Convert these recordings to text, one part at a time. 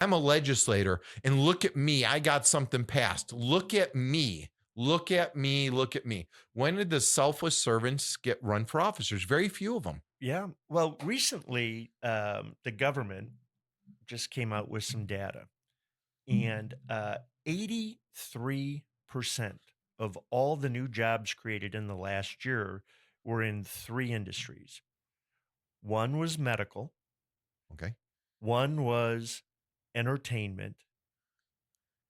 I'm a legislator, and look at me. I got something passed. Look at me. Look at me. Look at me. When did the selfless servants get run for officers? Very few of them. Yeah. Well, recently, the government just came out with some data, and 83% of all the new jobs created in the last year were in 3 industries. One was medical, Okay. one was entertainment,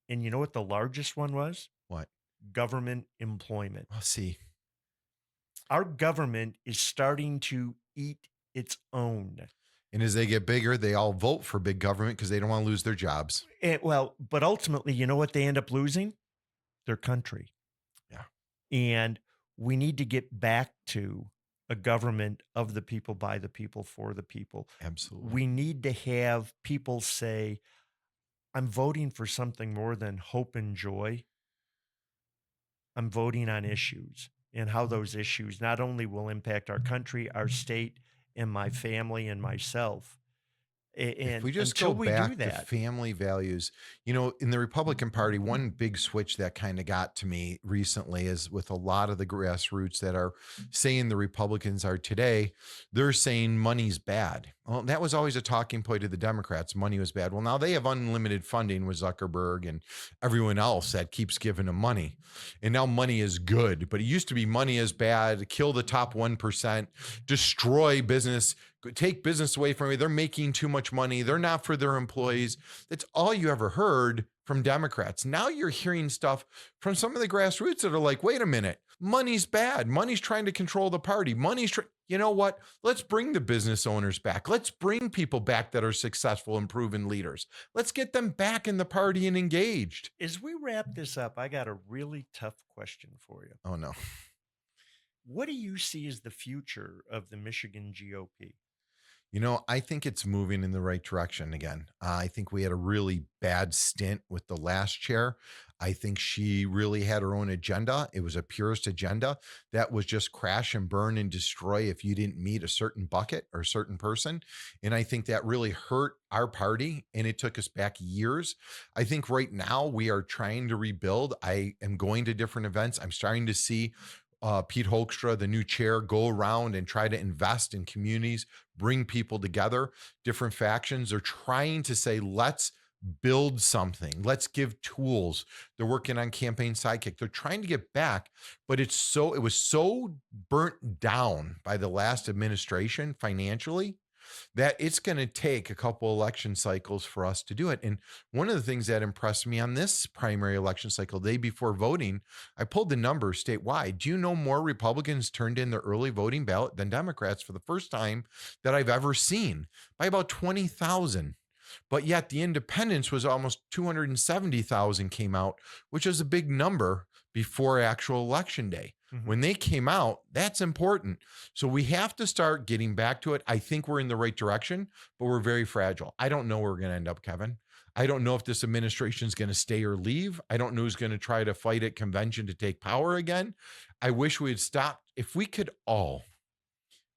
and you know what the largest one was? What? Government employment. Well, see. Our government is starting to eat its own. And as they get bigger, they all vote for big government because they don't want to lose their jobs. But ultimately, you know what they end up losing? Their country. Yeah. And we need to get back to a government of the people, by the people, for the people. Absolutely. We need to have people say, I'm voting for something more than hope and joy. I'm voting on issues and how those issues not only will impact our country, our state, and my family and myself. If we And just until go we do back to that, family values, in the Republican Party, one big switch that kind of got to me recently is with a lot of the grassroots that are saying the Republicans are today, they're saying money's bad. Well, that was always a talking point of the Democrats. Money was bad. Well, now they have unlimited funding with Zuckerberg and everyone else that keeps giving them money. And now money is good, but it used to be money is bad, kill the top 1%, destroy business, take business away from me. They're making too much money. They're not for their employees. That's all you ever heard from Democrats. Now you're hearing stuff from some of the grassroots that are like, wait a minute, money's bad. Money's trying to control the party. You know what? Let's bring the business owners back. Let's bring people back that are successful and proven leaders. Let's get them back in the party and engaged. as we wrap this up, I got a really tough question for you. Oh, no. What do you see as the future of the Michigan GOP? I think it's moving in the right direction again. I think we had a really bad stint with the last chair. I think she really had her own agenda. It was a purist agenda that was just crash and burn and destroy if you didn't meet a certain bucket or a certain person. And I think that really hurt our party, and it took us back years. I think right now we are trying to rebuild. I am going to different events. I'm starting to see Pete Hoekstra, the new chair, go around and try to invest in communities, bring people together, different factions. They're trying to say, let's build something. Let's give tools. They're working on campaign sidekick. They're trying to get back, but it was so burnt down by the last administration financially that it's going to take a couple election cycles for us to do it. And one of the things that impressed me on this primary election cycle, the day before voting, I pulled the numbers statewide. Do you know more Republicans turned in their early voting ballot than Democrats for the first time that I've ever seen, by about 20,000? But yet the independents was almost 270,000 came out, which is a big number before actual election day. Mhm. When they came out, that's important. So we have to start getting back to it. I think we're in the right direction, but we're very fragile. I don't know where we're going to end up, Kevin. I don't know if this administration is going to stay or leave. I don't know who's going to try to fight at convention to take power again. I wish we had stopped. If we could all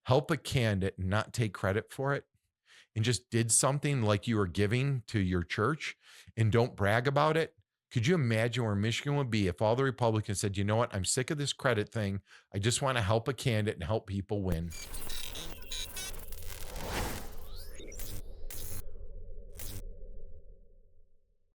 help a candidate and not take credit for it, and just did something like you were giving to your church and don't brag about it, could you imagine where Michigan would be if all the Republicans said, you know what, I'm sick of this credit thing. I just want to help a candidate and help people win.